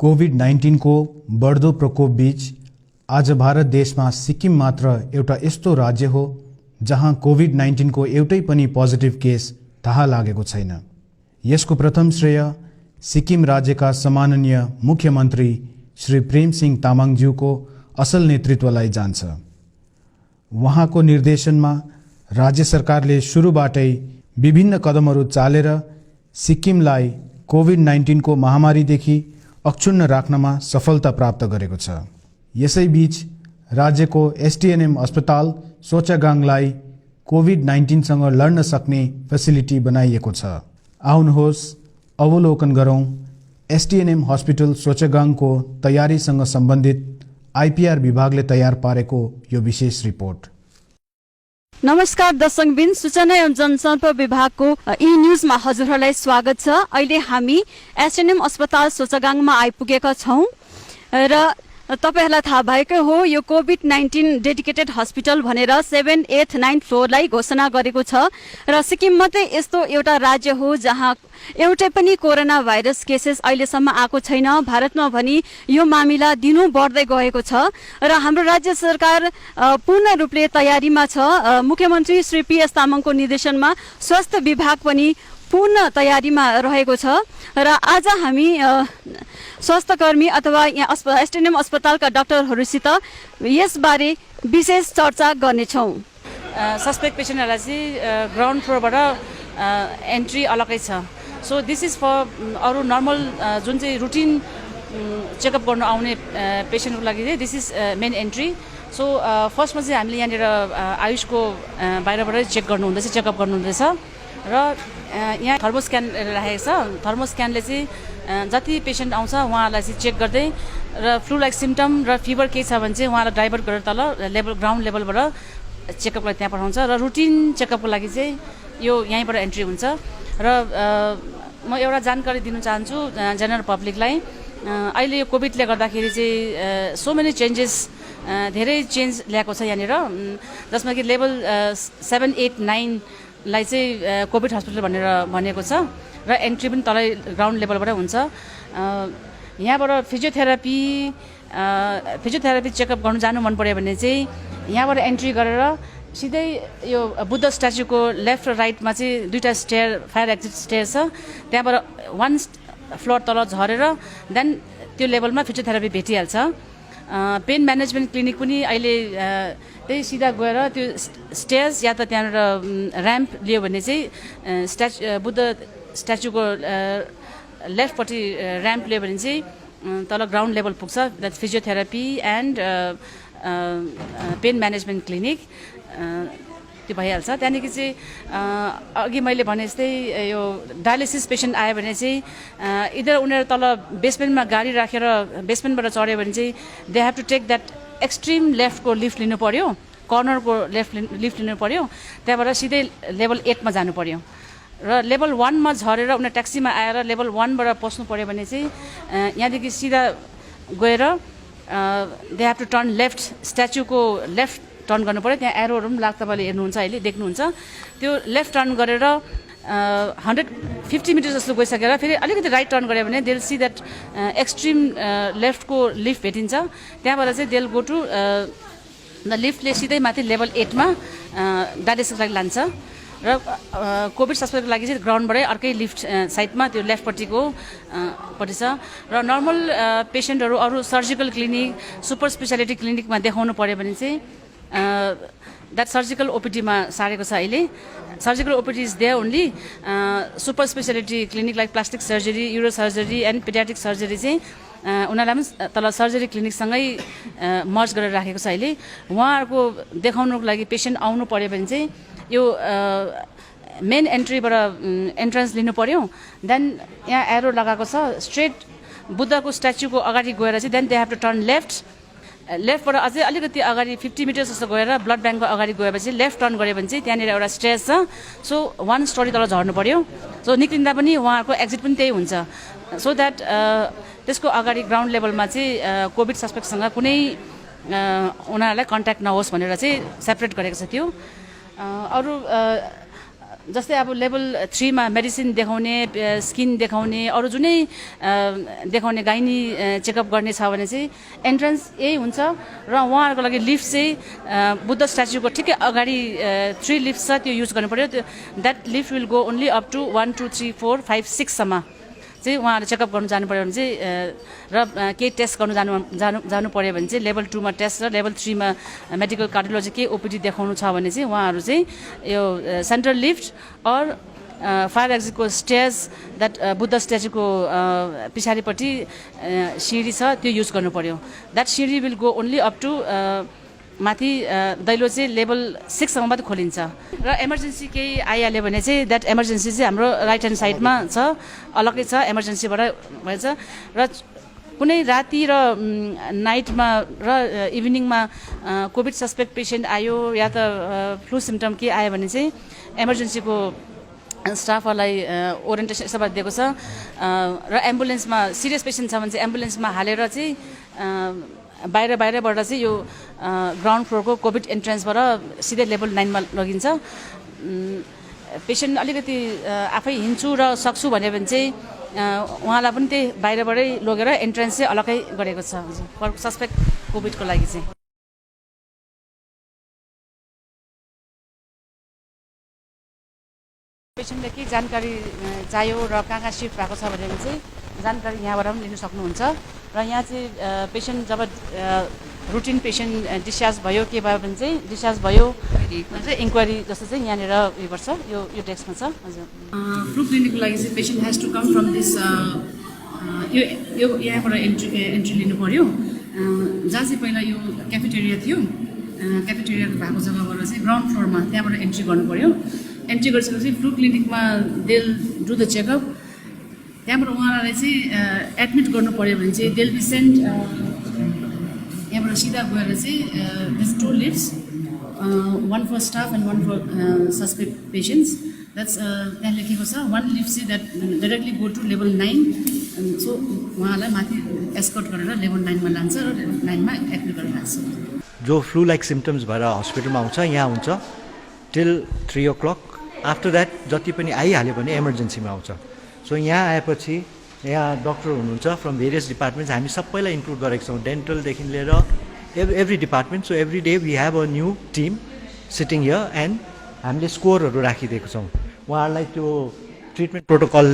COVID-19 को बढ्दो प्रकोप बीच आज भारत देशमा सिक्किम मात्र एउटा यस्तो राज्य हो जहाँ कोभिड-19 को एउटै पनि पोजिटिभ केस थाहा लागेको छैन। यसको प्रथम श्रेय सिक्किम राज्यका सम्माननीय मुख्यमन्त्री श्री प्रेम सिंह तामाङज्यूको असल नेतृत्वलाई जान्छ। उहाँको निर्देशनमा राज्य सरकारले सुरुबाटै विभिन्न कदमहरू चालेर सिक्किमलाई कोभिड-19 को महामारीदेखि अक्षुण्ण राख्नमा सफलता प्राप्त गरेको छ। यसैबीच राज्यको एसटीएनएम अस्पताल सोचागाङलाई कोभिड-19 सँग लड्न सक्ने फेसिलिटी बनाइएको छ। आउनुहोस् अवलोकन गरौं एसटीएनएम हस्पिटल सोचागाङको तयारीसँग सम्बन्धित आईपीआर विभागले तयार पारेको यो विशेष रिपोर्ट। नमस्कार दर्शकबिन, सूचना एवं जनसम्पर्क विभागको ई न्यूजमा हजुरहरूलाई स्वागत छ। अहिले हामी एसटीएनएम अस्पताल सोचागाङमा आइपुगेका छौं र तपाईहरुलाई थाहा भएकै हो यो कोभिड-19 डेडिकेटेड हस्पिटल भनेर 7, 8, 9 फ्लोरलाई घोषणा गरेको छ र सिक्किम मात्रै यस्तो एउटा राज्य हो जहाँ एउटै पनि कोरोना भाइरस केसेस अहिलेसम्म आएको छैन। भारतमा भनी यो मामिला दिनौ बढ्दै गएको छ र हाम्रो राज्य सरकार पूर्ण रूपले तयारीमा छ। मुख्यमन्त्री श्री पीएस तामाङको निर्देशनमा स्वास्थ्य विभाग पनि पूर्ण तयारीमा रहेको छ र आज हामी स्वास्थ्यकर्मी अथवा यहाँ एसटीएनएम अस्पतालका डाक्टरहरूसित यसबारे विशेष चर्चा गर्नेछौँ। सस्पेक्ट पेसेन्टहरूलाई चाहिँ ग्राउन्ड फ्लोरबाट एन्ट्री अलगै छ। सो दिस इज फर अरू नर्मल जुन चाहिँ रुटिन चेकअप गर्नु आउने पेसेन्टको लागि चाहिँ this is main entry. So फर्स्टमा चाहिँ हामीले यहाँनिर आयुषको बाहिरबाटै चेक गर्नुहुँदैछ, चेकअप गर्नुहुँदैछ र यहाँ थर्मोस्क्यान राखेको छ। थर्मोस्क्यानले चाहिँ जति पेसेन्ट आउँछ उहाँलाई चाहिँ चेक गर्दै र फ्लू लाइक सिम्टम र फिभर केही छ भने चाहिँ उहाँलाई डाइभर्ट गरेर तल ग्राउन्ड लेभलबाट चेकअपलाई त्यहाँ पठाउँछ र रुटिन चेकअपको लागि चाहिँ यो यहीँबाट एन्ट्री हुन्छ। र म एउटा जानकारी दिन चाहन्छु जेनरल पब्लिकलाई। अहिले यो कोभिडले गर्दाखेरि चाहिँ सो मेनी चेन्जेस, धेरै चेन्ज ल्याएको छ यहाँनिर, जसमा कि लेभल 7, 8, 9 लाई चाहिँ कोभिड हस्पिटल भनेर भनेको छ र एन्ट्री पनि तलै ग्राउन्ड लेभलबाट हुन्छ। यहाँबाट फिजियोथेरापी चेकअप गर्नु जानु मन पर्यो भने चाहिँ यहाँबाट एन्ट्री गरेर सिधै यो बुद्ध स्ट्याचुको लेफ्ट र राइटमा चाहिँ दुईवटा स्टेयर, फायर एक्जिट स्टेयर छ, त्यहाँबाट 1 फ्लोर तल झरेर देन त्यो लेभलमा फिजियोथेरापी भेटिहाल्छ। पेन म्यानेजमेन्ट क्लिनिक पनि अहिले त्यही सिधा गएर त्यो स्टेयर्स या त त्यहाँनिर ऱ्याम्प लियो भने चाहिँ बुद्ध स्ट्याचुको लेफ्टपट्टि ऱ्याम्प लियो भने चाहिँ तल ग्राउन्ड लेभल पुग्छ। That physiotherapy and pain management clinic त्यो भइहाल्छ। त्यहाँदेखि चाहिँ अघि मैले भने जस्तै यो डायलिसिस पेसेन्ट आयो भने चाहिँ इधर उनीहरू तल बेसमेन्टमा गाडी राखेर बेसमेन्टबाट चढ्यो भने चाहिँ they have to take that extreme लेफ्टको लिफ्ट लिनु पर्यो, कर्नरको लिफ्ट लिनु पर्यो, त्यहाँबाट सिधै लेभल 8 मा जानु पर्यो र लेभल 1 मा झरेर उनीहरू ट्याक्सीमा आएर लेभल 1 बाट पस्नु पर्यो भने चाहिँ यहाँदेखि सिधा गएर they have to turn left, स्ट्याचुको लेफ्ट टर्न गर्नु पर्यो। त्यहाँ एरोहरू पनि तपाईँले हेर्नुहुन्छ, अहिले देख्नुहुन्छ। त्यो लेफ्ट टर्न गरेर 150 मिटर जस्तो गइसकेर फेरि अलिकति राइट टर्न गऱ्यो भने देल सी द्याट एक्सट्रिम लेफ्टको लिफ्ट भेटिन्छ। त्यहाँबाट चाहिँ देल गो टु द लिफ्टले सिधै माथि लेभल 8 मा डायलिसिसको लागि लान्छ र कोभिड सस्पेक्टको लागि चाहिँ ग्राउन्डबाटै अर्कै लिफ्ट साइडमा त्यो लेफ्टपट्टिको पट्टि छ। र नर्मल पेसेन्टहरू अरू सर्जिकल क्लिनिक, सुपर स्पेसियालिटी क्लिनिकमा देखाउनु पऱ्यो भने चाहिँ द्याट सर्जिकल ओपिडीमा सारेको छ अहिले। Surgical OPD is there only. Super speciality clinic like plastic surgery, uro surgery and paediatric surgery चाहिँ उनीहरूलाई पनि तल सर्जरी क्लिनिकसँगै मर्ज गरेर राखेको छ अहिले। उहाँहरूको देखाउनुको लागि पेसेन्ट आउनु पऱ्यो भने चाहिँ यो मेन एन्ट्रीबाट एन्ट्रान्स लिनु पऱ्यो। देन यहाँ एरो लगाएको छ, स्ट्रेट बुद्धको स्ट्याचुको अगाडि गएर चाहिँ then they have to turn लेफ्टबाट अझै अलिकति अगाडि 50 मिटर जस्तो गएर ब्लड ब्याङ्कको अगाडि गएपछि लेफ्ट टर्न गऱ्यो भने चाहिँ त्यहाँनिर एउटा स्टेज छ। सो 1 स्टोरी तल झर्नु पऱ्यो। सो निक्लिँदा पनि उहाँहरूको एक्जिट पनि त्यही हुन्छ। सो द्याट त्यसको अगाडि ग्राउन्ड लेभलमा चाहिँ कोभिड सस्पेक्टसँग कुनै उनीहरूलाई कन्ट्याक्ट नहोस् भनेर चाहिँ सेपरेट गरेको छ। त्यो अरू जस्तै अब लेभल 3 मा मेडिसिन देखाउने, स्किन देखाउने, अरू जुनै देखाउने गाइनी चेकअप गर्ने छ भने चाहिँ एन्ट्रान्स यही हुन्छ र उहाँहरूको लागि लिफ्ट चाहिँ बुद्ध स्ट्याचुको ठिकै अगाडि 3 लिफ्ट छ, त्यो युज गर्नु पर्यो। That lift will go only up to 1 2 3 4 5 6 सम्म चाहिँ उहाँहरू चेकअप गर्नु जानु पऱ्यो भने चाहिँ र केही टेस्ट गर्नु जानु पऱ्यो भने चाहिँ लेभल 2 मा टेस्ट र लेभल 3 मा मेडिकल कार्डियोलोजी केही ओपिडी देखाउनु छ भने चाहिँ उहाँहरू चाहिँ यो सेन्ट्रल लिफ्ट अर फायर एक्जिटको स्टेज द्याट बुद्ध स्ट्याचुको पछाडिपट्टि सिँढी छ, त्यो युज गर्नु पऱ्यो। द्याट सिँढी will go only up to माथि दैलो चाहिँ लेभल 6 सम्म मात्रै खोलिन्छ। र इमर्जेन्सी केही आइहाल्यो भने चाहिँ द्याट इमर्जेन्सी चाहिँ हाम्रो राइट ह्यान्ड साइडमा छ, अलग्गै छ, इमर्जेन्सीबाट भएछ। र कुनै राति र नाइटमा र इभिनिङमा कोभिड सस्पेक्ट पेसेन्ट आयो या त फ्लू सिम्टम के आयो भने चाहिँ इमर्जेन्सीको स्टाफहरूलाई ओरिएन्टेसन यस्तोबाट दिएको छ। र एम्बुलेन्समा सिरियस पेसेन्ट छ भने चाहिँ एम्बुलेन्समा हालेर चाहिँ बाहिरबाट चाहिँ यो ग्राउन्ड फ्लोरको कोभिड एन्ट्रेन्सबाट सिधै लेभल 9 मा लगिन्छ। पेसेन्ट अलिकति आफै हिँड्छु र सक्छु भन्यो भने चाहिँ उहाँलाई पनि त्यही बाहिरबाटै लगेर एन्ट्रेन्स चाहिँ अलग्गै गरेको छ सस्पेक्ट कोभिडको लागि चाहिँ। पेसेन्टले के जानकारी चाहियो र कहाँ सिफ्ट भएको छ भने चाहिँ जानकारी यहाँबाट पनि लिन सक्नुहुन्छ। र यहाँ चाहिँ पेसेन्ट जब रुटिन पेसेन्ट डिस्चार्ज भयो के भयो भने चाहिँ डिस्चार्ज भयो चाहिँ इन्क्वायरी जस्तो चाहिँ यहाँनिर उयो गर्छ, यो डेस्कमा छ। हजुर, फ्लू क्लिनिकको लागि चाहिँ patient has to come from this यो यहाँबाट एन्ट्री लिनु पऱ्यो, जहाँ चाहिँ पहिला यो क्याफेटेरिया थियो, क्याफेटेरिया भएको जग्गाबाट चाहिँ ग्राउन्ड फ्लोरमा त्यहाँबाट एन्ट्री गर्नु पऱ्यो। एन्ट्री गरिसकेपछि फ्लू क्लिनिकमा देल डु द चेकअप, त्यहाँबाट उहाँलाई चाहिँ एडमिट गर्नु पऱ्यो भने चाहिँ देल बी सेन्ट यहाँबाट सिधा गएर चाहिँ this 2 lifts, 1 for staff and 1 for suspect patients. That's त्यहाँ लेखेको छ 1 लिफ्ट चाहिँ that directly go to level 9। So उहाँलाई माथि एस्कर्ट गरेर लेभल 9 मा लान्छ र लेभल 9 मा एडमिट गरेर राख्छ। जो फ्लू लाइक सिम्टम्स भएर हस्पिटलमा आउँछ यहाँ हुन्छ टिल 3 o'clock। आफ्टर द्याट जति पनि आइहाल्यो भने इमर्जेन्सीमा आउँछ। सो यहाँ आएपछि यहाँ डक्टर हुनुहुन्छ फ्रम भेरियस डिपार्टमेन्ट्स, हामी सबैलाई इन्क्लुड गरेको छौँ, डेन्टलदेखि लिएर every department. So every day we have a new team sitting here and हामीले स्कोरहरू राखिदिएको छौँ। उहाँहरूलाई त्यो ट्रिटमेन्ट प्रोटोकल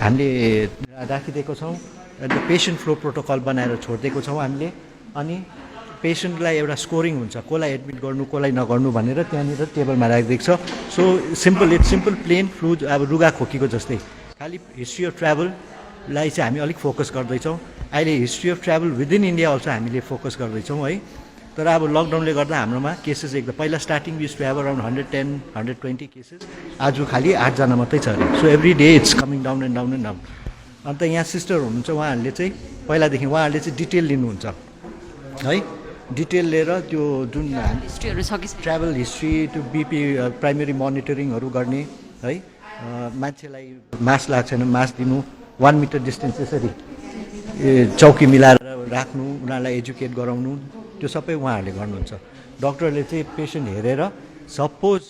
हामीले राखिदिएको छौँ, पेसेन्ट फ्लो प्रोटोकल बनाएर छोडिदिएको छौँ हामीले। अनि पेसेन्टलाई एउटा स्कोरिङ हुन्छ, कसलाई एडमिट गर्नु कसलाई नगर्नु भनेर त्यहाँनिर टेबलमा राखिदिएको छ। So it's simple plain flu, अब रुगा खोकीको जस्तै। खालि हिस्ट्री अफ ट्राभललाई चाहिँ हामी अलिक फोकस गर्दैछौँ। अहिले history of travel within India also हामीले फोकस गर्दैछौँ है। तर अब लकडाउनले गर्दा हाम्रोमा केसेस एकदम पहिला starting we used to have around 110-120 cases, आज खालि 8 जना मात्रै छ अरे। So every day it's coming down and down and down. अन्त यहाँ सिस्टर हुनुहुन्छ, उहाँहरूले चाहिँ पहिलादेखि उहाँहरूले चाहिँ डिटेल लिनुहुन्छ है, डिटेल लिएर त्यो जुन हिस्ट्रीहरू छ कि ट्राभल हिस्ट्री, त्यो बिपी प्राइमेरी मोनिटरिङहरू गर्ने है, मान्छेलाई मास्क लाग्छ भने मास्क दिनु, 1 मिटर डिस्टेन्स यसरी चौकी मिलाएर राख्नु, उनीहरूलाई एजुकेट गराउनु, त्यो सबै उहाँहरूले गर्नुहुन्छ। डक्टरले चाहिँ पेसेन्ट हेरेर सपोज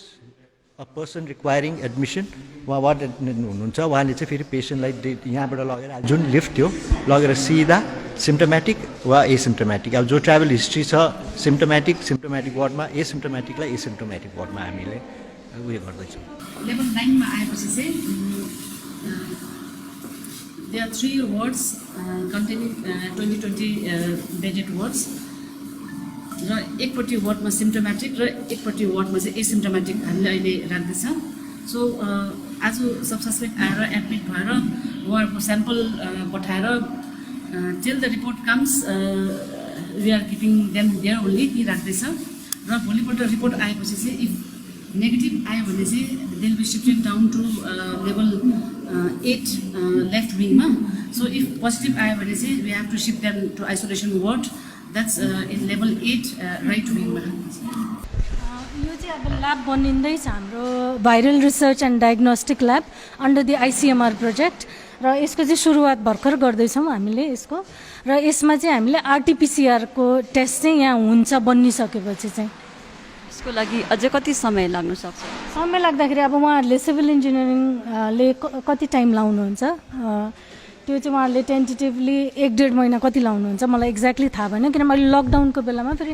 अ पर्सन रिक्वायरिङ एडमिसन उहाँ वार्ड हुनुहुन्छ, उहाँले चाहिँ फेरि पेसेन्टलाई यहाँबाट लगेर जुन लिफ्ट थियो लगेर सिधा सिम्टोमेटिक वा एसिम्टोमेटिक, अब जो ट्राभल हिस्ट्री छ सिम्टोमेटिक वार्डमा, एसिम्टोमेटिकलाई एसिम्टोमेटिक वार्डमा हामीले उयो गर्दैछौँ। लेभल 9 मा आएपछि चाहिँ there are 3 wards containing 20 bedded wards, र एकपट्टि वार्डमा सिम्टोमेटिक र एकपट्टि वार्डमा चाहिँ एसिम्टोमेटिक हामीले अहिले राख्दैछ। सो आज सब सस्पेक्ट आएर एडमिट भएर उहाँहरूको स्याम्पल पठाएर till the report comes we are keeping them there only, ती राख्दैछ। र भोलिपल्ट रिपोर्ट आएपछि चाहिँ इफ नेगेटिभ आयो भने चाहिँ they will be shifted down to level 8 left विङमा। सो इफ पोजिटिभ आयो भने चाहिँ we have to shift them to isolation ward, that's in level 8 right विङमा। यो चाहिँ अब ल्याब बनिँदैछ हाम्रो viral research and diagnostic lab under the ICMR project, र यसको चाहिँ सुरुवात भर्खर गर्दैछौँ हामीले यसको। र यसमा चाहिँ हामीले आरटिपिसिआरको टेस्ट चाहिँ यहाँ हुन्छ बनिसकेपछि चाहिँ। त्यसको लागि अझै कति समय लाग्न सक्छ? समय लाग्दाखेरि अब उहाँहरूले सिभिल इन्जिनियरिङले कति टाइम लाउनुहुन्छ त्यो चाहिँ उहाँहरूले टेन्टेटिभली 1-1.5 महिना कति लाउनुहुन्छ मलाई एक्ज्याक्टली थाहा भएन, किनभने अहिले लकडाउनको बेलामा फेरि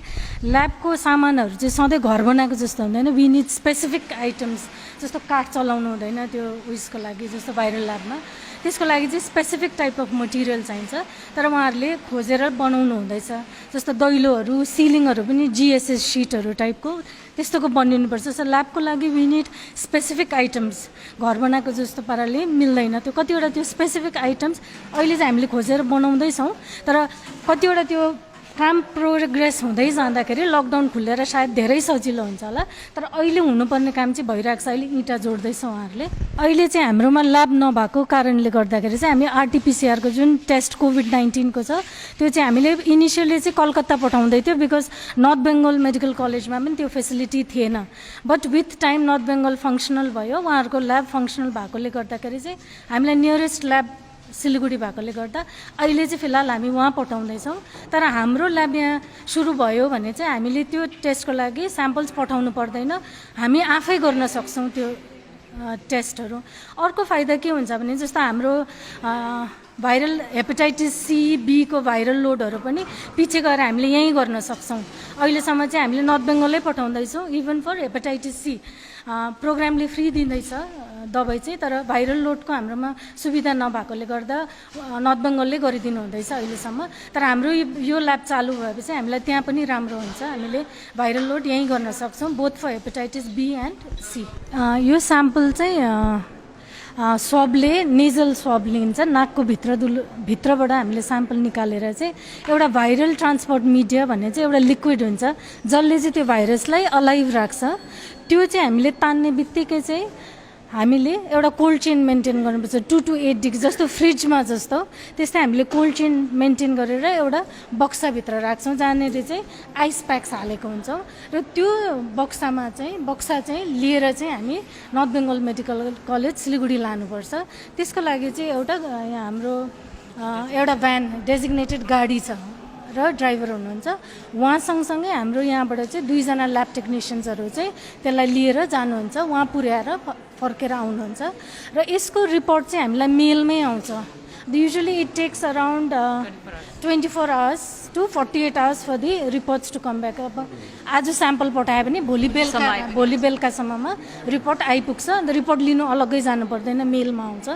ल्याबको सामानहरू चाहिँ सधैँ घर बनाएको जस्तो हुँदैन। वी निड स्पेसिफिक आइटम्स, जस्तो काठ चलाउनु हुँदैन त्यो उयसको लागि, जस्तो भाइरल ल्याबमा त्यसको लागि चाहिँ स्पेसिफिक टाइप अफ मटेरियल चाहिन्छ, तर उहाँहरूले खोजेर बनाउनु हुँदैछ। जस्तो दैलोहरू, सिलिङहरू पनि जिएसएस सिटहरू टाइपको त्यस्तोको बनिनुपर्छ। सो ल्याबको लागि वी निड स्पेसिफिक आइटम्स, घर बनाएको जस्तो पाराले मिल्दैन। त्यो कतिवटा त्यो स्पेसिफिक आइटम्स अहिले चाहिँ हामीले खोजेर बनाउँदैछौँ, तर कतिवटा त्यो काम प्रोग्रेस हुँदै जाँदाखेरि लकडाउन खुलेर सायद धेरै सजिलो हुन्छ होला, तर अहिले हुनुपर्ने काम चाहिँ भइरहेको छ। अहिले इँटा जोड्दैछ उहाँहरूले। अहिले चाहिँ हाम्रोमा ल्याब नभएको कारणले गर्दाखेरि चाहिँ हामी आरटिपिसिआरको जुन टेस्ट कोभिड-19को छ त्यो चाहिँ हामीले इनिसियली चाहिँ कलकत्ता पठाउँदै थियो, बिकज नर्थ बेङ्गल मेडिकल कलेजमा पनि त्यो फेसिलिटी थिएन। But with time north Bengal functional भयो, उहाँहरूको ल्याब फङ्सनल भएकोले गर्दाखेरि चाहिँ हामीलाई नियरेस्ट ल्याब सिलगढी भएकोले गर्दा अहिले चाहिँ फिलहाल हामी उहाँ पठाउँदैछौँ। तर हाम्रो ल्याब यहाँ सुरु भयो भने चाहिँ हामीले त्यो टेस्टको लागि स्याम्पल्स पठाउनु पर्दैन, हामी आफै गर्न सक्छौँ त्यो टेस्टहरू। अर्को फाइदा के हुन्छ भने जस्तो हाम्रो भाइरल हेपाटाइटिस सी बीको भाइरल लोडहरू पनि पछि गएर हामीले यहीँ गर्न सक्छौँ। अहिलेसम्म चाहिँ हामीले नर्थ बेङ्गलै पठाउँदैछौँ, इभन फर हेपाटाइटिस सी प्रोग्रामले फ्री दिँदैछ दबाई चाहिँ, तर भाइरल लोडको हाम्रोमा सुविधा नभएकोले गर्दा नर्थ बेङ्गलले गरिदिनु हुँदैछ अहिलेसम्म। तर हाम्रो यो ल्याब चालु भएपछि हामीलाई त्यहाँ पनि राम्रो हुन्छ, हामीले भाइरल लोड यहीँ गर्न सक्छौँ, both for hepatitis B and C. यो स्याम्पल चाहिँ स्वबले नेजल स्वब लिन्छ, नाकको भित्रबाट हामीले स्याम्पल निकालेर चाहिँ एउटा भाइरल ट्रान्सपोर्ट मिडिया भन्ने चाहिँ एउटा लिक्विड हुन्छ जसले चाहिँ त्यो भाइरसलाई अलाइभ राख्छ। त्यो चाहिँ हामीले तान्ने बित्तिकै चाहिँ हामीले एउटा कोल्ड चेन मेन्टेन गर्नुपर्छ, 2 to 8 डिग्री, जस्तो फ्रिजमा जस्तो त्यस्तै हामीले कोल्ड चेन मेन्टेन गरेर एउटा बक्साभित्र राख्छौँ जहाँनिर चाहिँ आइस प्याक्स हालेको हुन्छौँ, र त्यो बक्सा चाहिँ लिएर चाहिँ हामी north Bengal medical college Siliguri लानुपर्छ। त्यसको लागि चाहिँ एउटा यहाँ हाम्रो एउटा भ्यान डेजिग्नेटेड गाडी छ र ड्राइभर हुनुहुन्छ, उहाँ सँगसँगै हाम्रो यहाँबाट चाहिँ 2 जना ल्याब टेक्निसियन्सहरू चाहिँ त्यसलाई लिएर जानुहुन्छ, उहाँ पुर्याएर फर्केर आउनुहुन्छ। र यसको रिपोर्ट चाहिँ हामीलाई मेलमै आउँछ। Usually it takes around 24 hours to 48 hours for the reports to come back. अब आज स्याम्पल पठायो भने भोलि बेलुकासम्ममा रिपोर्ट आइपुग्छ, अन्त रिपोर्ट लिनु अलग्गै जानु पर्दैन, मेलमा आउँछ।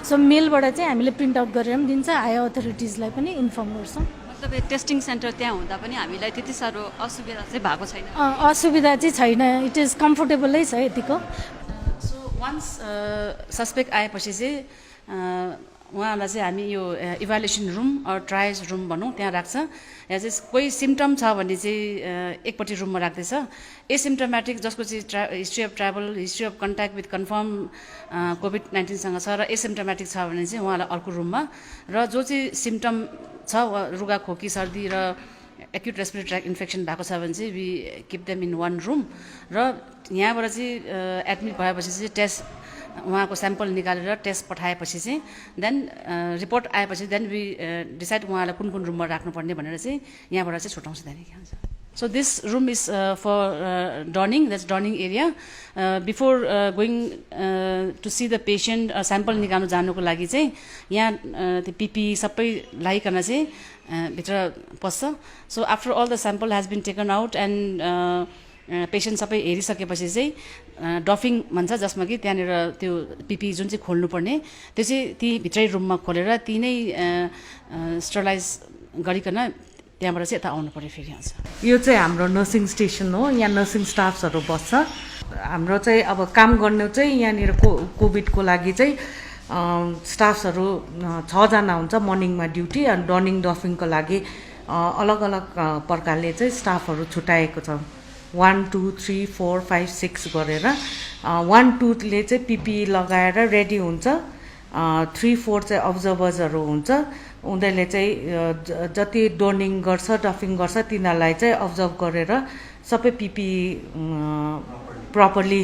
सो मेलबाट चाहिँ हामीले प्रिन्ट आउट गरेर पनि दिन्छ, हायर अथोरिटिजलाई पनि इन्फर्म गर्छौँ। मतलब टेस्टिङ सेन्टर त्यहाँ हुँदा पनि हामीलाई त्यति साह्रो असुविधा चाहिँ भएको छैन? असुविधा चाहिँ छैन, इट इज कम्फोर्टेबलै छ यतिको। सो वान्स सस्पेक्ट आएपछि चाहिँ उहाँहरूलाई चाहिँ हामी यो evaluation room or trials room भनौँ त्यहाँ राख्छ। यहाँ चाहिँ कोही सिम्टम छ भने चाहिँ एकपट्टि रुममा राख्दैछ, एसिम्टोमेटिक जसको चाहिँ history of travel, history of contact with confirm कोभिड-19सँग छ र एसिम्टोमेटिक छ भने चाहिँ उहाँलाई अर्को रुममा, र जो चाहिँ सिम्टम छ रुगा खोकी सर्दी र एक्युट रेस्पिरेटरी ट्र्याक इन्फेक्सन भएको छ भने चाहिँ we keep them in one room, र यहाँबाट चाहिँ एडमिट भएपछि चाहिँ टेस्ट उहाँको स्याम्पल निकालेर टेस्ट पठाएपछि चाहिँ देन रिपोर्ट आएपछि देन वी डिसाइड उहाँलाई कुन कुन रुममा राख्नुपर्ने भनेर चाहिँ यहाँबाट चाहिँ छुट्याउँछ त्यहाँदेखि। So this room is for drawing, that's drawing area. Before going to see the patient sample निकाल्नु जानुको लागि चाहिँ यहाँ त्यो पिपी सबै लगाइकन चाहिँ भित्र पस्छ। So after all the sample has been taken out and patient सबै हेरिसकेपछि चाहिँ डफिङ भन्छ, जसमा कि त्यहाँनिर त्यो पिपी जुन चाहिँ खोल्नुपर्ने त्यो चाहिँ ती भित्रै रुममा खोलेर ती नै स्टरलाइज गरिकन त्यहाँबाट चाहिँ यता आउनु पऱ्यो फेरि आउँछ। यो चाहिँ हाम्रो नर्सिङ स्टेसन हो, यहाँ नर्सिङ स्टाफ्सहरू बस्छ। हाम्रो चाहिँ अब काम गर्नु चाहिँ यहाँनिर कोभिडको लागि चाहिँ स्टाफ्सहरू 6 जना हुन्छ मर्निङमा ड्युटी, अनि डर्निङ डफिङको लागि अलग अलग प्रकारले चाहिँ स्टाफहरू छुट्याएको छ। 1 2 3 4 5 6 गरेर 1 2 ले चाहिँ पिपी लगाएर रेडी हुन्छ, 3 4 चाहिँ अब्जर्भर्सहरू हुन्छ, उनीहरूले चाहिँ जति डर्निङ गर्छ डफिङ गर्छ तिनीहरूलाई चाहिँ अब्जर्भ गरेर सबै पिपी प्रपरली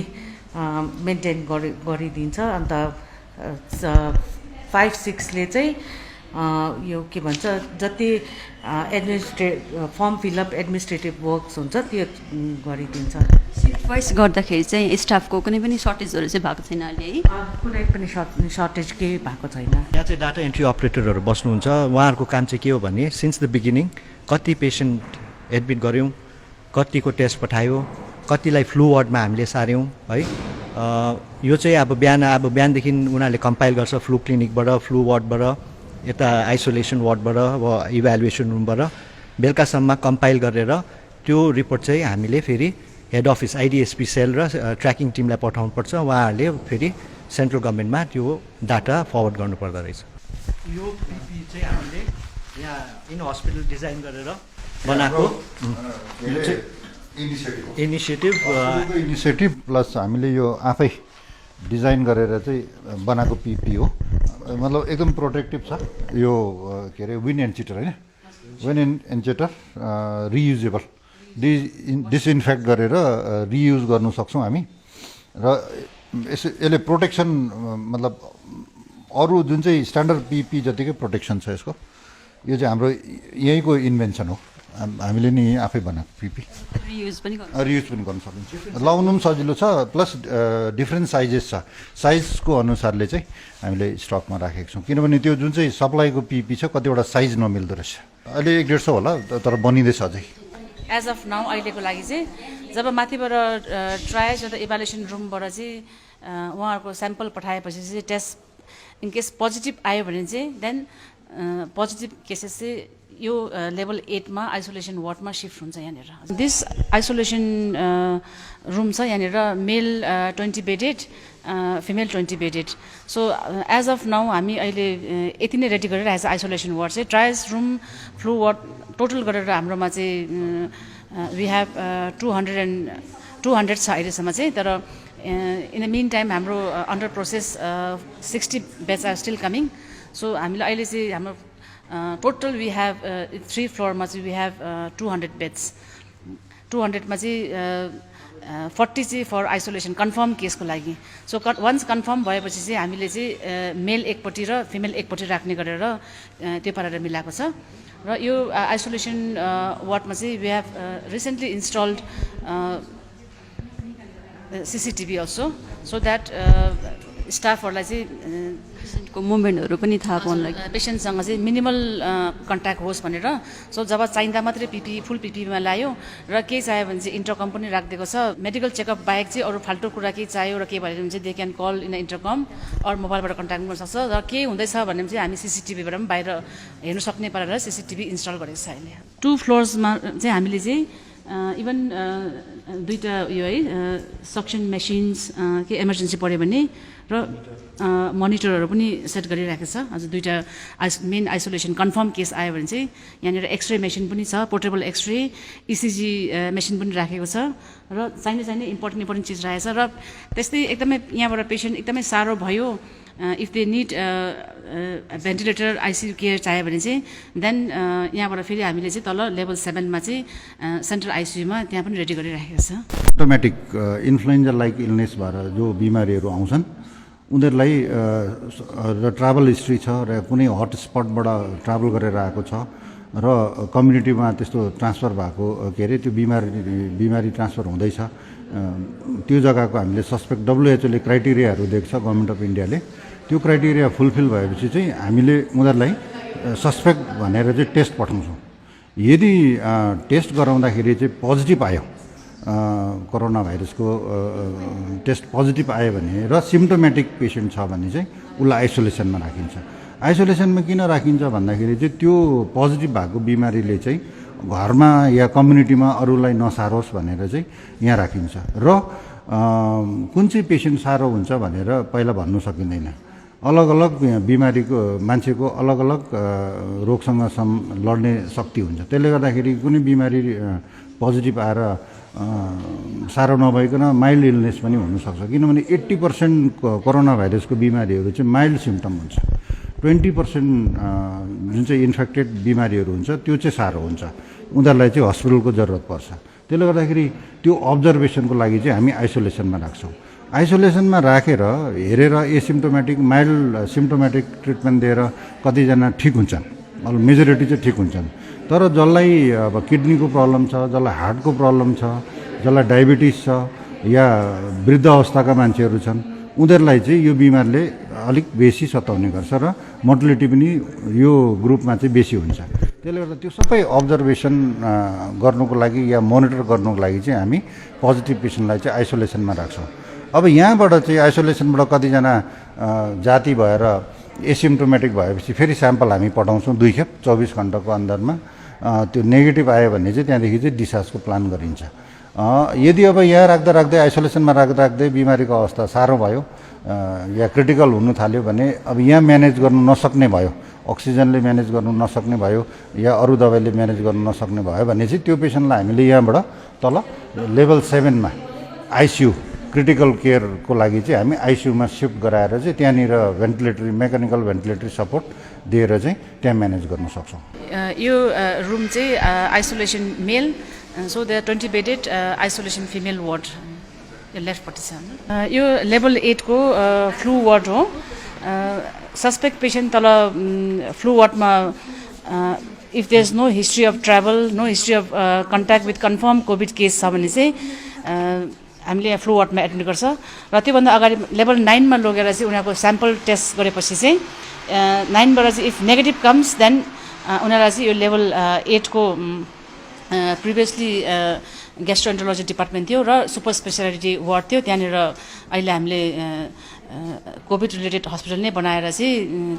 मेन्टेन गरिदिन्छ। अन्त 5 6 ले चाहिँ यो के भन्छ जति फर्म फिलअप एडमिनिस्ट्रेटिभ वर्क्स हुन्छ त्यो गरिदिन्छ। सिफ्ट वाइज गर्दाखेरि चाहिँ स्टाफको कुनै पनि सर्टेजहरू चाहिँ भएको छैन अहिले है? कुनै पनि सर्टेज केही भएको छैन। यहाँ चाहिँ डाटा एन्ट्री अपरेटरहरू बस्नुहुन्छ। उहाँहरूको काम चाहिँ के हो भने सिन्स द बिगिनिङ कति पेसेन्ट एडमिट गऱ्यौँ, कतिको टेस्ट पठायो, कतिलाई फ्लू वार्डमा हामीले सार्यौँ है। यो चाहिँ अब बिहानदेखि उनीहरूले कम्पाइल गर्छ फ्लू क्लिनिकबाट, फ्लू वार्डबाट, यता आइसोलेसन वार्डबाट, अब इभ्यालुएसन रुमबाट बेलुकासम्म कम्पाइल गरेर त्यो रिपोर्ट चाहिँ हामीले फेरि हेड अफिस आइडिएसपी सेल र ट्र्याकिङ टिमलाई पठाउनुपर्छ। उहाँहरूले फेरि सेन्ट्रल गभर्मेन्टमा त्यो डाटा फरवर्ड गर्नुपर्दो रहेछ। यो पिपी चाहिँ हामीले यहाँ इन हस्पिटल डिजाइन गरेर बनाएको इनिसिएटिभ प्लस हामीले यो आफै डिजाइन गरेर चाहिँ बनाएको पिपी हो। मतलब एकदम प्रोटेक्टिभ छ यो। के अरे विन एन्ड चिटर होइन, win and cheater reusable, disinfect गरेर रियुज गर्नु सक्छौँ हामी। र यसले प्रोटेक्सन मतलब अरू जुन चाहिँ स्ट्यान्डर्ड पिपी जतिकै प्रोटेक्सन छ यसको। यो चाहिँ हाम्रो यहीँको इन्भेन्सन हो, हामीले नि आफै बनाएको पिपी। रियुज पनि गर्न सकिन्छ, लाउनु पनि सजिलो छ, प्लस डिफ्रेन्ट साइजेस छ। साइजको अनुसारले चाहिँ हामीले स्टकमा राखेको छौँ, किनभने त्यो जुन चाहिँ सप्लाईको पिपी छ कतिवटा साइज नमिल्दो रहेछ। अहिले 150 होला, तर बनिँदैछ अझै। एज अफ नाउ अहिलेको लागि चाहिँ जब माथिबाट ट्रायल्स र इभ्यालुएसन रुमबाट चाहिँ उहाँहरूको स्याम्पल पठाएपछि चाहिँ टेस्ट इनकेस पोजिटिभ आयो भने चाहिँ देन पोजिटिभ केसेस चाहिँ यो लेभल 8 मा आइसोलेसन वार्डमा सिफ्ट हुन्छ। यहाँनिर दिस आइसोलेसन रुम छ, यहाँनिर male 20 bedded, female 20 bedded. So as of now हामी अहिले यति नै रेडी गरिरहेको छ आइसोलेसन वार्ड चाहिँ। Trials room, flu ward total गरेर हाम्रोमा चाहिँ वी हेभ 200 छ अहिलेसम्म चाहिँ। तर इन द मिन टाइम हाम्रो under process 60 beds are still coming. So हामीलाई अहिले चाहिँ हाम्रो टोटल वी हेभ 3 फ्लोरमा चाहिँ वी हेभ 200 बेड्स। 200 मा चाहिँ 40 चाहिँ फर आइसोलेसन कन्फर्म केसको लागि। सो वन्स कन्फर्म भएपछि चाहिँ हामीले चाहिँ मेल एकपट्टि र फिमेल एकपट्टि राख्ने गरेर त्यो पारेर मिलाएको छ। र यो आइसोलेसन वार्डमा चाहिँ we have recently installed CCTV also, so that स्टाफहरूलाई चाहिँ पेसेन्टको मुभमेन्टहरू पनि थाहा पाउनलाई पेसेन्टसँग चाहिँ मिनिमल कन्ट्याक्ट होस् भनेर। सो जब चाहिँदा मात्रै फुल पिपीमा ल्यायो र केही चाहियो भने चाहिँ इन्टरकम पनि राखिदिएको छ। मेडिकल चेकअप बाहेक चाहिँ अरू फाल्टु कुरा केही चाहियो र केही भयो भने चाहिँ दे क्यान कल इन इन्टरकम अरू मोबाइलबाट कन्ट्याक्ट गर्न सक्छ। र केही हुँदैछ भने चाहिँ हामी CCTVबाट पनि बाहिर हेर्नु सक्ने पारेर CCTV इन्स्टल गरेको छ अहिले। 2 फ्लोर्समा चाहिँ हामीले चाहिँ इभन 2टा यो है सक्सन मेसिन्स के इमर्जेन्सी पऱ्यो भने र मोनिटरहरू पनि सेट गरिराखेको छ। अझ 2टा मेन आइसोलेसन कन्फर्म केस आयो भने चाहिँ यहाँनिर एक्सरे मेसिन पनि छ, पोर्टेबल एक्सरे, ECG मेसिन पनि राखेको छ र चाहिने इम्पोर्टेन्ट चिज राखेको छ। र त्यस्तै एकदमै यहाँबाट पेसेन्ट एकदमै साह्रो भयो, if they need ventilator ICU care चाहियो भने चाहिँ देन यहाँबाट फेरि हामीले चाहिँ तल लेभल 7 मा चाहिँ सेन्ट्रल ICU मा त्यहाँ पनि रेडी गरिराखेको छ। अटोमेटिक इन्फ्लुएन्जा लाइक इलनेस भएर जो बिमारीहरू आउँछन् उनीहरूलाई र ट्राभल हिस्ट्री छ र कुनै हटस्पटबाट ट्राभल गरेर आएको छ र कम्युनिटीमा त्यस्तो ट्रान्सफर भएको के अरे त्यो बिमारी ट्रान्सफर हुँदैछ, त्यो जग्गाको हामीले सस्पेक्ट WHO ले क्राइटेरियाहरू दिएको छ, गभर्मेन्ट अफ इन्डियाले। त्यो क्राइटेरिया फुलफिल भएपछि चाहिँ हामीले उनीहरूलाई सस्पेक्ट भनेर चाहिँ टेस्ट पठाउँछौँ। यदि टेस्ट गराउँदाखेरि चाहिँ पोजिटिभ आयो, कोरोना भाइरसको टेस्ट पोजिटिभ आयो भने र सिम्टोमेटिक पेसेन्ट छ भने चाहिँ उसलाई आइसोलेसनमा राखिन्छ। आइसोलेसनमा किन राखिन्छ भन्दाखेरि चाहिँ त्यो पोजिटिभ भएको बिमारीले चाहिँ घरमा या कम्युनिटीमा अरूलाई नसारोस् भनेर चाहिँ यहाँ राखिन्छ। र कुन चाहिँ पेसेन्ट साह्रो हुन्छ भनेर पहिला भन्नु सकिँदैन। अलग अलग बिमारीको मान्छेको अलग अलग रोगसँग लड्ने शक्ति हुन्छ। त्यसले गर्दाखेरि कुनै बिमारी पोजिटिभ आएर साह्रो नभइकन माइल्ड इलनेस पनि हुनसक्छ, किनभने 80% कोरोना भाइरसको बिमारीहरू चाहिँ माइल्ड सिम्टम हुन्छ। 20% जुन चाहिँ इन्फेक्टेड बिमारीहरू हुन्छ त्यो चाहिँ साह्रो हुन्छ, उनीहरूलाई चाहिँ हस्पिटलको जरुरत पर्छ। त्यसले गर्दाखेरि त्यो अब्जर्भेसनको लागि चाहिँ हामी आइसोलेसनमा राख्छौँ। आइसोलेसनमा राखेर हेरेर एसिम्टोमेटिक माइल्ड सिम्टोमेटिक ट्रिटमेन्ट दिएर कतिजना ठिक हुन्छन्, मेजोरिटी चाहिँ ठिक हुन्छन्। तर जसलाई अब किडनीको प्रब्लम छ, जसलाई हार्टको प्रब्लम छ, जसलाई डायबिटिस छ या वृद्ध अवस्थाका मान्छेहरू छन् उनीहरूलाई चाहिँ यो बिमारले अलिक बेसी सताउने गर्छ र मोर्टलिटी पनि यो ग्रुपमा चाहिँ बेसी हुन्छ। त्यसले गर्दा त्यो सबै अब्जर्भेसन गर्नुको लागि या मोनिटर गर्नुको लागि चाहिँ हामी पोजिटिभ पेसेन्टलाई चाहिँ आइसोलेसनमा राख्छौँ। अब यहाँबाट चाहिँ आइसोलेसनबाट कतिजना जाति भएर एसिम्टोमेटिक भएपछि फेरि स्याम्पल हामी पठाउँछौँ 2 खेप 24 घण्टाको अन्दरमा। त्यो नेगेटिभ आयो भने चाहिँ त्यहाँदेखि चाहिँ डिस्चार्जको प्लान गरिन्छ। यदि अब यहाँ राख्दा राख्दै आइसोलेसनमा राख्दा राख्दै बिमारीको अवस्था साह्रो भयो या क्रिटिकल हुनु थाल्यो भने अब यहाँ म्यानेज गर्नु नसक्ने भयो, अक्सिजनले म्यानेज गर्नु नसक्ने भयो या अरू दबाईले म्यानेज गर्नु नसक्ने भयो भने चाहिँ त्यो पेसेन्टलाई हामीले यहाँबाट तल लेभल 7 मा आइसियू क्रिटिकल केयरको लागि चाहिँ हामी आइसियूमा सिफ्ट गराएर चाहिँ त्यहाँनिर भेन्टिलेटरी मेकानिकल भेन्टिलेटरी सपोर्ट दिएर चाहिँ त्यहाँ म्यानेज गर्न सक्छौँ। यो रुम चाहिँ isolation male, so they are 20 bedded isolation female ward यो लेफ्टपट्टि छ। यो लेभल 8 को फ्लू वार्ड हो। सस्पेक्ट पेसेन्ट तल फ्लू वार्डमा if there is no history of travel, no history of contact with confirm COVID case छ भने चाहिँ हामीले यहाँ फ्लू वार्डमा एडमिट गर्छ र त्योभन्दा अगाडि लेभल 9 मा लगेर चाहिँ उनीहरूको स्याम्पल टेस्ट गरेपछि चाहिँ 9 बाट चाहिँ इफ नेगेटिभ कम्स देन उनीहरूलाई चाहिँ यो लेभल 8 को प्रिभियसली ग्यास्ट्रोएन्टरोलोजी डिपार्टमेन्ट थियो र सुपर स्पेसियालिटी वार्ड थियो। त्यहाँनिर अहिले हामीले कोभिड रिलेटेड हस्पिटल नै बनाएर चाहिँ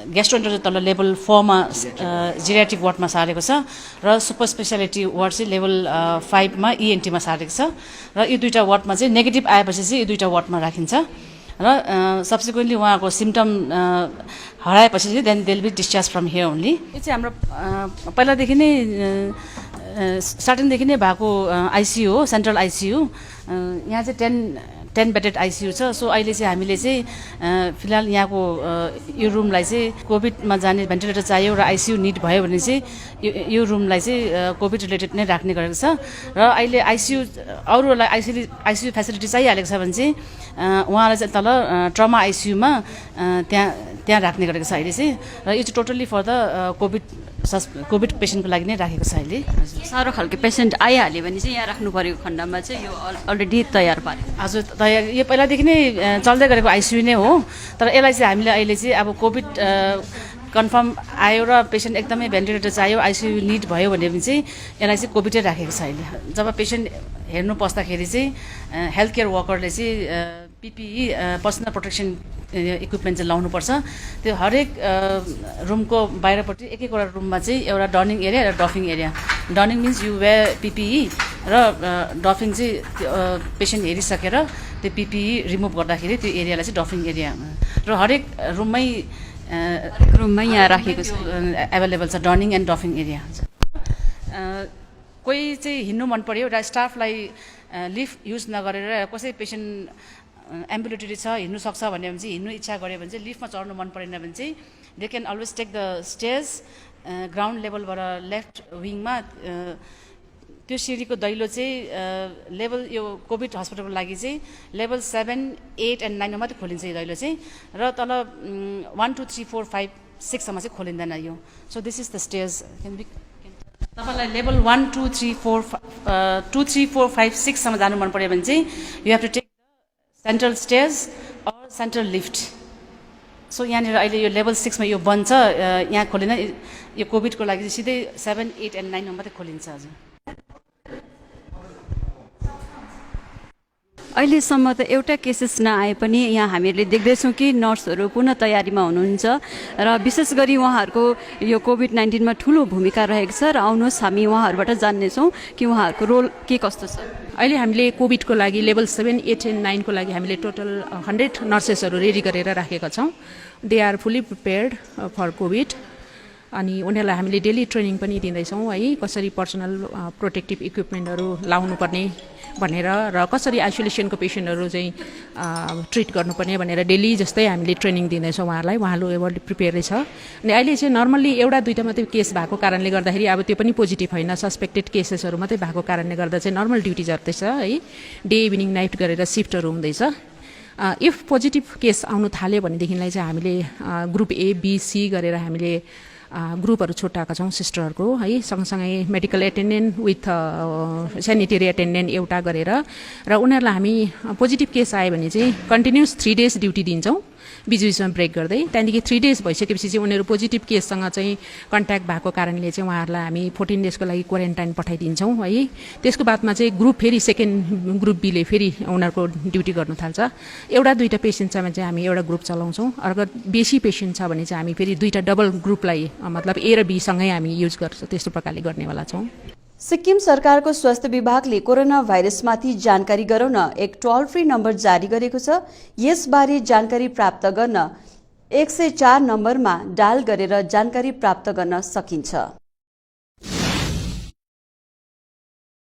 ग्यास्ट्रोएन्टरोलोजी तल लेभल 4 मा जेरियाट्रिक वार्डमा सारेको छ र सुपर स्पेसियालिटी वार्ड चाहिँ लेभल 5 मा ENT मा सारेको छ र यो दुईटा वार्डमा चाहिँ नेगेटिभ आएपछि चाहिँ यो दुईटा वार्डमा राखिन्छ र सब्सिक्वेन्टली उहाँको सिम्टम हराएपछि चाहिँ then they'll be discharge from here only. यो चाहिँ हाम्रो पहिलादेखि नै स्टार्टिङदेखि नै भएको आइसियू हो, सेन्ट्रल आइसियू। यहाँ चाहिँ 10 बेडेड आइसियू छ। सो अहिले चाहिँ हामीले चाहिँ फिलहाल यहाँको यो रुमलाई चाहिँ कोभिडमा जाने भेन्टिलेटर चाहियो र आइसियू निड भयो भने चाहिँ यो रुमलाई चाहिँ कोभिड रिलेटेड नै राख्ने गरेको छ र अहिले आइसियू अरूहरूलाई आइसियू फेसिलिटी चाहिहालेको छ भने चाहिँ उहाँलाई चाहिँ तल ट्रमा आइसियूमा त्यहाँ राख्ने गरेको छ अहिले चाहिँ र यो चाहिँ टोटल्ली फर द कोभिड पेसेन्टको लागि नै राखेको छ अहिले। साह्रो खालको पेसेन्ट आइहाल्यो भने चाहिँ यहाँ राख्नु परेको खण्डमा चाहिँ यो अलरेडी तयार पार्यो। हजुर तयार, यो पहिलादेखि नै चल्दै गरेको आइसियू नै हो। तर यसलाई चाहिँ हामीले अहिले चाहिँ अब कोभिड कन्फर्म आयो र पेसेन्ट एकदमै भेन्टिलेटर चाहियो, आइसियू निड भयो भने चाहिँ यसलाई चाहिँ कोभिडै राखेको छ अहिले। जब पेसेन्ट हेर्नु पस्दाखेरि चाहिँ हेल्थ केयर वर्करले चाहिँ PPE पर्सनल प्रोटेक्सन इक्विपमेन्ट चाहिँ लाउनुपर्छ। त्यो हरेक रुमको बाहिरपट्टि एक एकवटा रुममा चाहिँ एउटा डर्निङ एरिया र डफिङ एरिया। डर्निङ मिन्स यु वेयर PPE र डफिङ चाहिँ पेसेन्ट हेरिसकेर त्यो PPE रिमुभ गर्दाखेरि त्यो एरियालाई चाहिँ डफिङ एरिया र हरेक रुममै यहाँ राखेको छ, एभाइलेबल छ डर्निङ एन्ड डफिङ एरिया। कोही चाहिँ हिँड्नु मन पर्यो र स्टाफलाई लिफ्ट युज नगरेर कसै पेसेन्ट एम्बुलेटरी छ हिँड्नु सक्छ भने चाहिँ हिँड्नु इच्छा गऱ्यो भने चाहिँ लिफ्टमा चढ्नु मन परेन भने चाहिँ they can always take the stairs ground लेभलबाट लेफ्ट विङमा। त्यो सिँढीको दैलो चाहिँ लेभल यो कोभिड हस्पिटलको लागि चाहिँ लेभल 7, 8 एन्ड 9 मा मात्रै खोलिन्छ यो दैलो चाहिँ र तल 1, 2, 3, 4, 5, 6 सम्म चाहिँ खोलिँदैन यो। So this is the stairs can be. तपाईँलाई लेभल 1, 2, 3, 4, 5, 6 सम्म जानु मन पऱ्यो भने चाहिँ you have to take central stairs or central lift. So यहाँनिर अहिले यो लेभल 6 मा यो बन्द छ, यहाँ खोलिँदैन। यो कोभिडको लागि चाहिँ सिधै 7, 8 एन्ड 9 मा मात्रै खोलिन्छ। हजुर अहिलेसम्म त एउटा केसेस नआए पनि यहाँ हामीहरूले देख्दैछौँ कि नर्सहरू पुनः तयारीमा हुनुहुन्छ र विशेष गरी उहाँहरूको यो कोभिड-19मा ठुलो भूमिका रहेको छ र आउनुहोस् हामी उहाँहरूबाट जान्नेछौँ कि उहाँहरूको रोल के कस्तो छ। अहिले हामीले कोभिडको लागि लेभल 7, 8 एन्ड 9 को लागि हामीले टोटल 100 नर्सेसहरू रेडी गरेर राखेका छौँ। They are fully prepared for COVID अनि उनीहरूलाई हामीले डेली ट्रेनिङ पनि दिँदैछौँ है, कसरी पर्सनल प्रोटेक्टिभ इक्विपमेन्टहरू लाउनुपर्ने भनेर र कसरी आइसोलेसनको पेसेन्टहरू चाहिँ ट्रिट गर्नुपर्ने भनेर डेली जस्तै हामीले ट्रेनिङ दिँदैछौँ उहाँहरूलाई। उहाँहरू एभर प्रिपेयरै छ। अनि अहिले चाहिँ नर्मल्ली एउटा दुईवटा मात्रै केस भएको कारणले गर्दाखेरि अब त्यो पनि पोजिटिभ होइन, सस्पेक्टेड केसेसहरू मात्रै भएको कारणले गर्दा चाहिँ नर्मल ड्युटी झर्दैछ है, डे इभिनिङ नाइट गरेर सिफ्टहरू हुँदैछ। इफ पोजिटिभ केस आउनु थाल्यो भनेदेखिलाई चाहिँ हामीले ग्रुप A, B, C गरेर हामीले ग्रुपहरू छुट्याएका छौँ सिस्टरहरूको है, सँगसँगै medical attendant with sanitary attendant एउटा गरेर र उनीहरूलाई हामी पोजिटिभ केस आयो भने चाहिँ कन्टिन्युस 3 डेज ड्युटी दिन्छौँ बिच बिचमा ब्रेक गर्दै। त्यहाँदेखि 3 डेज भइसकेपछि चाहिँ उनीहरू पोजिटिभ केससँग चाहिँ कन्ट्याक्ट भएको कारणले चाहिँ उहाँहरूलाई हामी 14 डेजको लागि क्वारेन्टाइन पठाइदिन्छौँ है। त्यसको बादमा चाहिँ ग्रुप फेरि सेकेन्ड ग्रुप बीले फेरि उनीहरूको ड्युटी गर्नु थाल्छ। एउटा दुईवटा पेसेन्ट छ भने चाहिँ हामी एउटा ग्रुप चलाउँछौँ, अगर बेसी पेसेन्ट छ भने चाहिँ हामी फेरि दुईवटा डबल ग्रुपलाई मतलब ए र बी सँगै हामी युज गर्छौँ, त्यस्तो प्रकारले गर्नेवाला छौँ। सिक्किम सरकारको स्वास्थ्य विभागले कोरोना भाइरसमाथि जानकारी गराउन एक टोल फ्री नम्बर जारी गरेको छ। यसबारे जानकारी प्राप्त गर्न 104 नम्बरमा डायल गरेर जानकारी प्राप्त गर्न सकिन्छ।